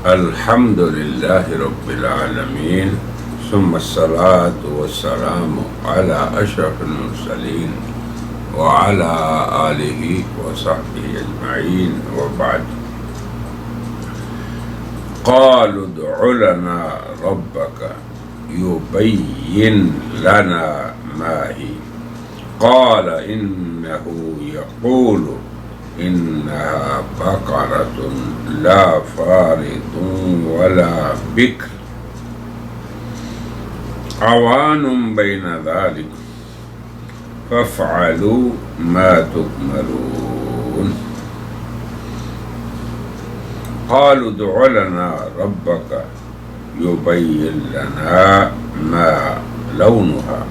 الحمد للہ رب العالمین ثم الصلاة والسلام على اشرف المرسلین وعلى آلہ وصحبہ اجمعین وبعد قالوا ادع لنا ربك يبين لنا ما هي قال إنه يقول إنها بقرة لا فارض ولا بكر عوان بين ذلك فافعلوا ما تؤمرون قالوا ادع لنا ربك يبين لنا ما لونها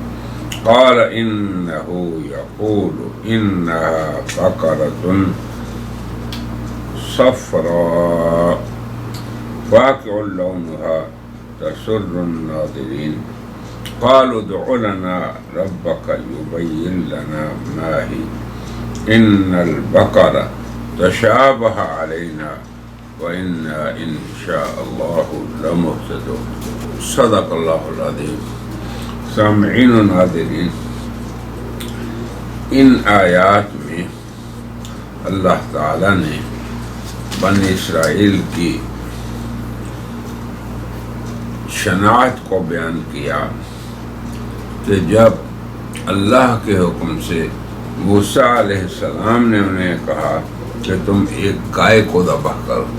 قال إنه يقول إنها بقرة صفراء فاقع لونها تسر الناظرين قالوا ادع لنا ربك يبين لنا ما هي إن البقرة تشابه علينا وإنا إن شاء الله لمهتدون صدق الله العظيم سامعین و ناظرین، ان آیات میں اللہ تعالی نے بنی اسرائیل کی شناعت کو بیان کیا کہ جب اللہ کے حکم سے موسیٰ علیہ السلام نے انہیں کہا کہ تم ایک گائے کو ذبح کرو،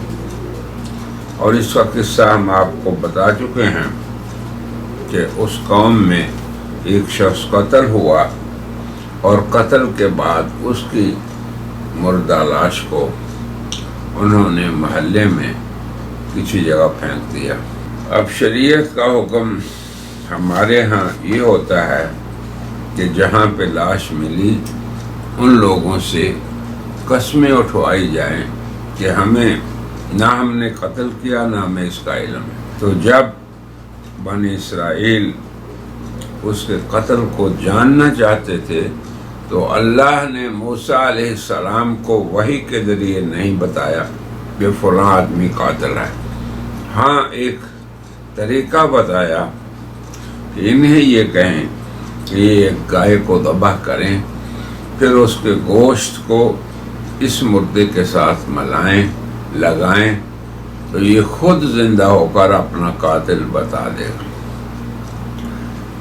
اور اس کا قصہ ہم آپ کو بتا چکے ہیں کہ اس قوم میں ایک شخص قتل ہوا اور قتل کے بعد اس کی مردہ لاش کو انہوں نے محلے میں کسی جگہ پھینک دیا۔ اب شریعت کا حکم ہمارے ہاں یہ ہوتا ہے کہ جہاں پہ لاش ملی ان لوگوں سے قسمیں اٹھوائی جائیں کہ ہمیں نہ ہم نے قتل کیا نہ ہمیں اس کا علم ہے۔ تو جب بنی اسرائیل اس کے قتل کو جاننا چاہتے تھے تو اللہ نے موسیٰ علیہ السلام کو وحی کے ذریعے نہیں بتایا کہ فلاں آدمی قاتل ہے، ہاں ایک طریقہ بتایا کہ انہیں یہ کہیں کہ یہ ایک گائے کو ذبح کریں، پھر اس کے گوشت کو اس مردے کے ساتھ ملائیں، لگائیں تو یہ خود زندہ ہو کر اپنا قاتل بتا دے گا۔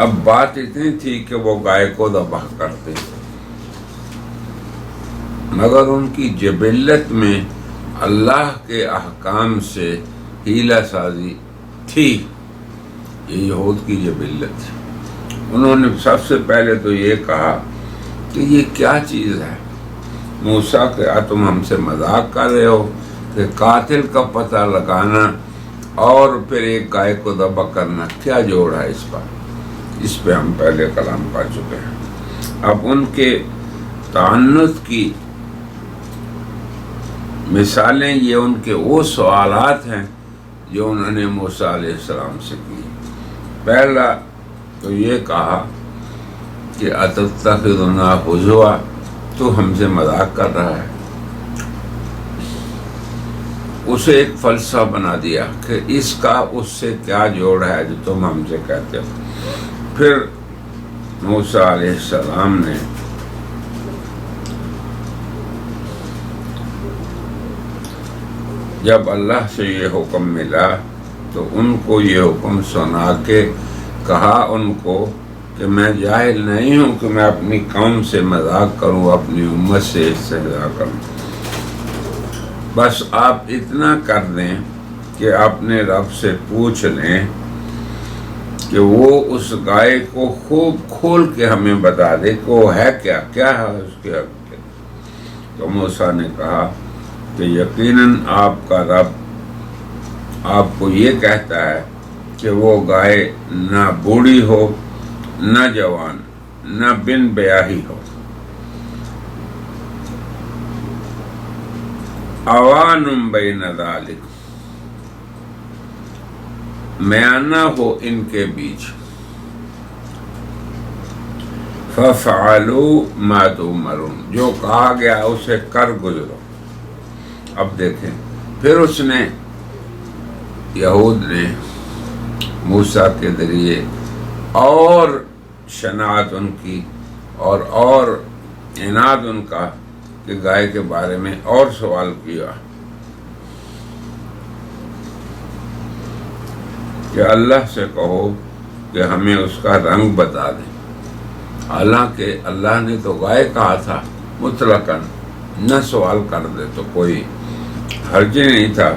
اب بات اتنی تھی کہ وہ گائے کو ذبح کرتے، مگر ان کی جبلت میں اللہ کے احکام سے حیلہ سازی تھی، یہ یہود کی جبلت تھی۔ انہوں نے سب سے پہلے تو یہ کہا کہ یہ کیا چیز ہے، موسیٰ کیا تم ہم سے مذاق کر رہے ہو کہ قاتل کا پتہ لگانا اور پھر ایک گائے کو ذبح کرنا کیا جوڑ ہے اس کا؟ اس پہ ہم پہلے کلام پا چکے ہیں۔ اب ان کے تعنت کی مثالیں یہ ان کے وہ سوالات ہیں جو انہوں نے موسیٰ علیہ السلام سے کی۔ پہلا تو یہ کہا کہ اتتخذنا ہزوا، تو ہم سے مذاق کر رہا ہے۔ اسے ایک فلسفہ بنا دیا کہ اس کا اس سے کیا جوڑ ہے جو تم ہم سے کہتے ہو۔ پھر موسیٰ علیہ السلام نے جب اللہ سے یہ حکم ملا تو ان کو یہ حکم سنا کے کہا ان کو کہ میں جاہل نہیں ہوں کہ میں اپنی قوم سے مذاق کروں، اپنی امت سے استہزاء کروں، بس آپ اتنا کر دیں کہ اپنے رب سے پوچھ لیں کہ وہ اس گائے کو خوب کھول کے ہمیں بتا دے کہ وہ ہے کیا ہے اس کے حق۔ تو موسیٰ نے کہا کہ یقیناً آپ کا رب آپ کو یہ کہتا ہے کہ وہ گائے نہ بوڑھی ہو نہ جوان نہ بن بیاہی ہو، عوان بین ذالک، میانہ ہو ان کے بیچ، فَفْعَلُوا مَا تُؤْمَرُونَ، جو کہا گیا اسے کر گزرو۔ اب دیکھیں پھر اس نے یہود نے موسیٰ کے ذریعے اور شناعت ان کی اور عناد ان کا کہ گائے کے بارے میں اور سوال کیا کہ اللہ سے کہو کہ ہمیں اس کا رنگ بتا دیں، حالانکہ اللہ نے تو گائے کہا تھا مطلقاً، نہ سوال کر دے تو کوئی حرج نہیں تھا،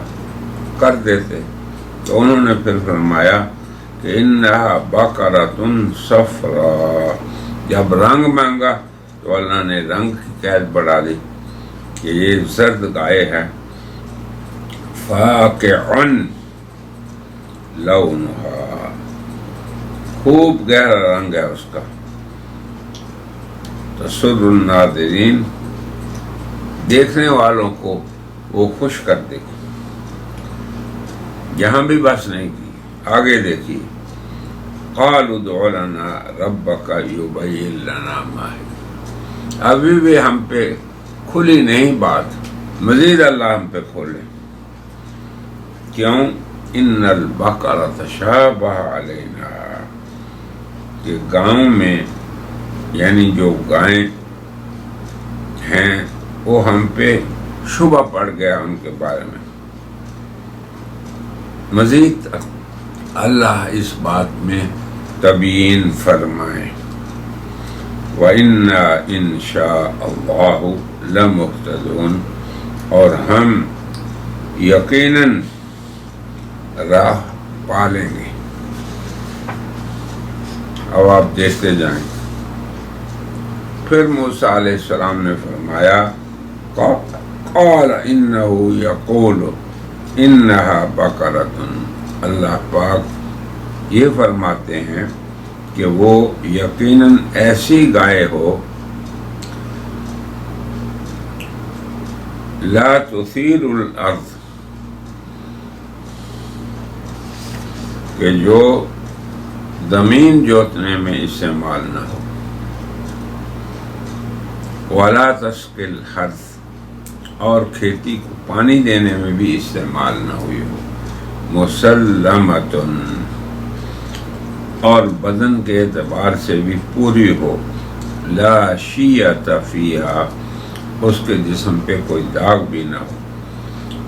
کر دیتے۔ تو انہوں نے پھر فرمایا کہ انہا بقرۃ صفراء، جب رنگ مانگا تو اللہ نے رنگ کی قید بڑھا دی کہ یہ زرد گائے ہے، فاقع لونہا، خوب گہرا رنگ ہے اس کا، تسر الناظرین، دیکھنے والوں کو وہ خوش کر دے گی۔ یہاں بھی بس نہیں کی، آگے دیکھیے، قالوا ادع لنا ربک یبین لنا ما ہے، ابھی بھی ہم پہ کھلی نہیں بات، مزید اللہ ہم پہ کھولے۔ کیوں؟ ان البقرہ تشابہ علینا، کہ گاؤں میں یعنی جو گائیں ہیں وہ ہم پہ شبہ پڑ گیا ان کے بارے میں۔ مزید اللہ اس بات میں تبیین فرمائے، وَإِنَّا إِن شَاءَ اللَّهُ لَمُهْتَدُونَ، اور ہم یقیناً راہ پالیں گے۔ اب آپ دیکھتے جائیں۔ پھر موسیٰ علیہ السلام نے فرمایا قال انه یقول انہا بقرۃ، اللہ پاک یہ فرماتے ہیں کہ وہ یقیناً ایسی گائے ہو لا تثیر الارض، کہ جو زمین جوتنے میں استعمال نہ ہو، ولا تسقی الحرث، اور کھیتی کو پانی دینے میں بھی استعمال نہ ہوئی ہو، مسلمۃ، اور بدن کے اعتبار سے بھی پوری ہو، لا شیۃ فیہا، اس کے جسم پہ کوئی داغ بھی نہ ہو۔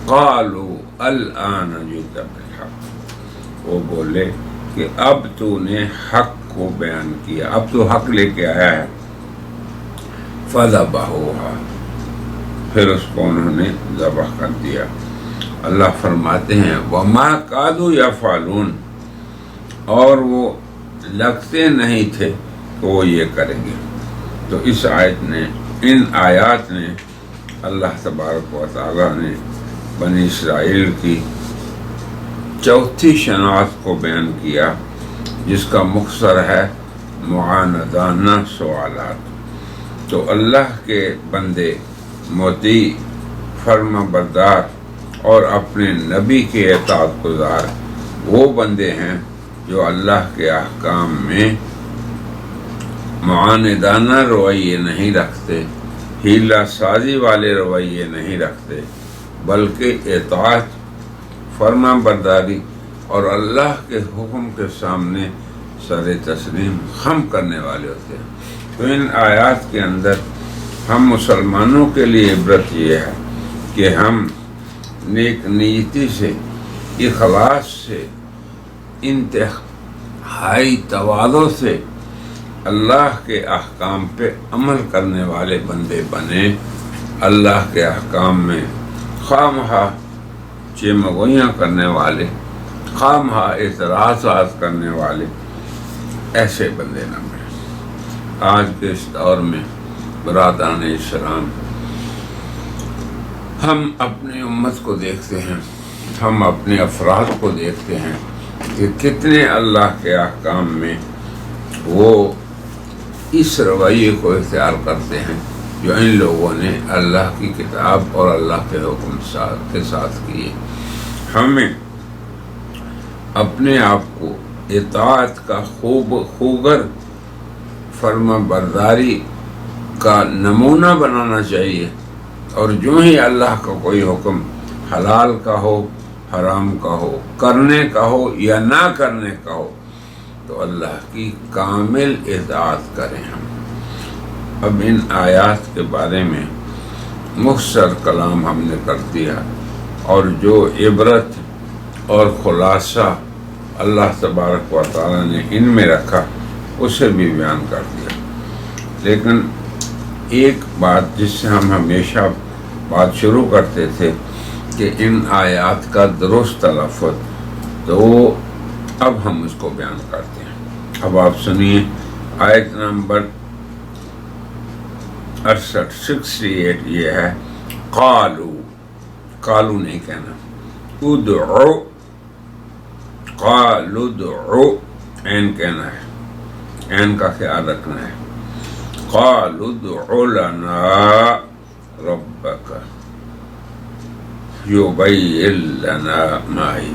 قالوا الآن جئت بالحق، وہ بولے کہ اب تو نے حق کو بیان کیا، اب تو حق لے کے آیا ہے۔ فذبحوها، پھر اس کو انہوں نے ذبح کر دیا۔ اللہ فرماتے ہیں وما کادوا یفعلون، اور وہ لگتے نہیں تھے کہ وہ یہ کریں گے۔ تو اس آیت نے، ان آیات نے، اللہ تبارک و تعالیٰ نے بنی اسرائیل کی چوتھی شناعت کو بیان کیا، جس کا مختصر ہے معاندانہ سوالات۔ تو اللہ کے بندے مطیع، فرما بردار اور اپنے نبی کے اطاعت گزار وہ بندے ہیں جو اللہ کے احکام میں معاندانہ رویے نہیں رکھتے، ہیلہ سازی والے رویے نہیں رکھتے، بلکہ اطاعت، فرما برداری اور اللہ کے حکم کے سامنے سر تسلیم خم کرنے والے ہوتے ہیں۔ تو ان آیات کے اندر ہم مسلمانوں کے لیے عبرت یہ ہے کہ ہم نیک نیتی سے، اخلاص سے، انتہائی تواضع سے اللہ کے احکام پہ عمل کرنے والے بندے بنے، اللہ کے احکام میں خواہ مخواہ چمگوئیاں کرنے والے، خواہ مخواہ اعتراضات کرنے والے ایسے بندے نہ بنے۔ آج کے اس دور میں برادران اسلام، ہم اپنی امت کو دیکھتے ہیں، ہم اپنے افراد کو دیکھتے ہیں کہ کتنے اللہ کے احکام میں وہ اس رویے کو اختیار کرتے ہیں جو ان لوگوں نے اللہ کی کتاب اور اللہ کے حکم کے ساتھ کیے۔ ہمیں اپنے آپ کو اطاعت کا خوگر، فرما برداری کا نمونہ بنانا چاہیے، اور جو ہی اللہ کا کوئی حکم حلال کا ہو حرام کا ہو، کرنے کا ہو یا نہ کرنے کا ہو، تو اللہ کی کامل اطاعت کریں ہم۔ اب ان آیات کے بارے میں مختصر کلام ہم نے کر دیا، اور جو عبرت اور خلاصہ اللہ تبارک و تعالیٰ نے ان میں رکھا اسے بھی بیان کر دیا۔ لیکن ایک بات جس سے ہم ہمیشہ بات شروع کرتے تھے کہ ان آیات کا درست تلفظ، تو اب ہم اس کو بیان کرتے ہیں۔ اب آپ سنیے آیت نمبر 68 یہ ہے، قالو، قالو نہیں کہنا، ادعو، قالو ادعو، این کہنا ہے، این کا خیال رکھنا ہے۔ قالو ادعو لنا ربک یبین لنا ما ہی،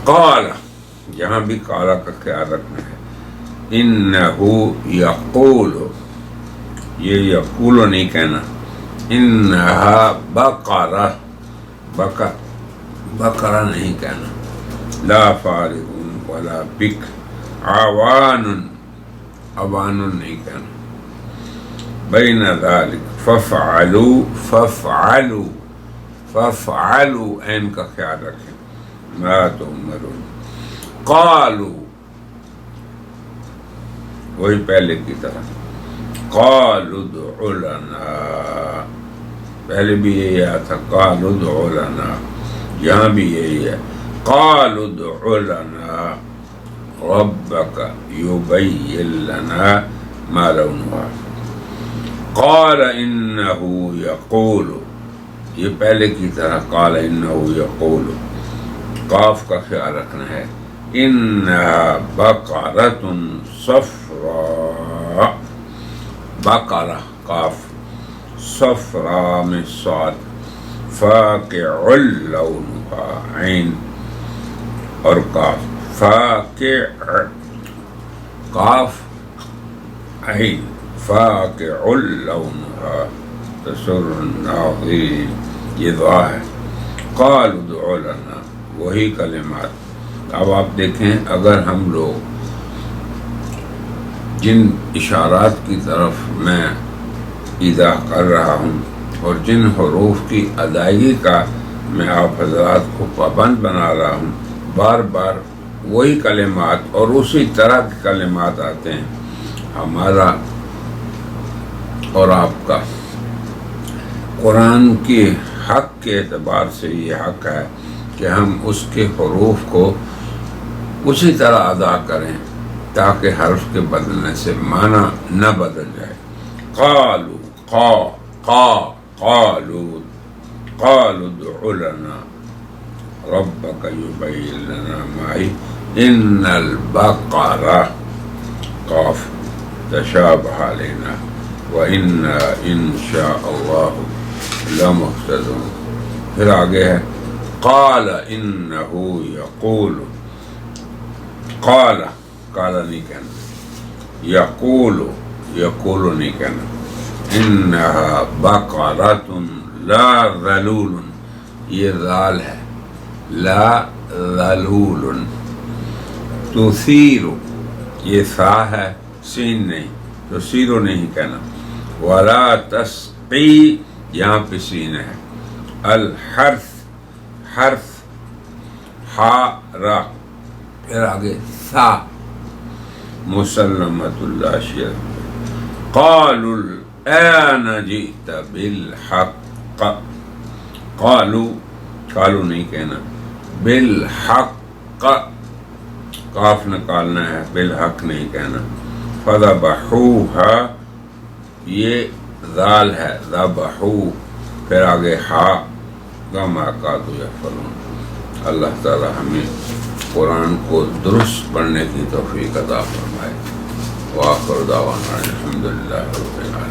قال، یہاں بھی قال کا خیال رکھنا ہے۔ انہو یقول، یہ یقول نہیں کہنا، انہا بقرہ، بقرہ نہیں کہنا، لا فارغ ولا بک، عوان، عوان نہیں کہنا، بین ذالک ففعلوا، ففعلوا، ففعلوا، این کا خیال رکھیں، ما تؤمرون۔ قالوا، وہی پہلے کی طرح، قالوا ادع لنا، پہلے بھی یہی آیا تھا، قالوا ادع لنا، یہاں بھی یہی ہے، قالوا ادع لنا ربک یبین لنا ما لونها، قال انہ یقول، یہ پہلے کی طرح، قال انہ یقول، قاف کا خیال رکھنا ہے، انہا بقرۃ صفراء، بقرہ قاف، صفراء میں صاد، فاقع لونها عین اور قاف، فاقع، قاف عین، فاقع لونها تسر الناظرین، یہ دعا ہے۔ قالوا ادع لنا، وہی کلمات۔ اب آپ دیکھیں، اگر ہم لوگ جن اشارات کی طرف میں ایضاح کر رہا ہوں اور جن حروف کی ادائیگی کا میں آپ حضرات کو پابند بنا رہا ہوں، بار بار وہی کلمات اور اسی طرح کے کلمات آتے ہیں، ہمارا اور آپ کا قرآن کے حق کے اعتبار سے یہ حق ہے کہ ہم اس کے حروف کو اسی طرح ادا کریں تاکہ حرف کے بدلنے سے معنی نہ بدل جائے۔ قالوا، قا، قا، قالوا، قالوا ادع لنا ربک یبین لنا ما ہی، ان البقرہ، قاف، تشابہ علینا وَإِنَّا إِن شَاءَ اللَّهُ لَمُهْتَدُونَ۔ پھر آگے ہے، قَالَ إِنَّهُ يَقُولُ، قَالَ، قَالَ نہیں کہنا، يَقُولُ، يَقُولُ نہیں کہنا، إِنَّهَا بَقَرَةٌ لَا ذَلُولٌ، یہ ذال ہے، لا ذلول، تثیر، یہ ثا ہے، سین نہیں، تو سیرو نہیں کہنا، ولا تسقی، یہاں پہ سین ہے، الحرث، حرث، ہا را، پھر آگے ثا، مسلمۃ لا شرک، قالوا الآن جئت بالحق، قالوا، قالوا نہیں کہنا، بالحق، قاف نکالنا ہے، بالحق نہیں کہنا، فذبحوها، یہ ذال ہے، ذبحو، پھر آگے ہا، وما کادوا یفعلون۔ اللہ تعالی ہمیں قرآن کو درست پڑھنے کی توفیق عطا فرمائے۔ وآخر دعوانا الحمدللہ رب العالمین۔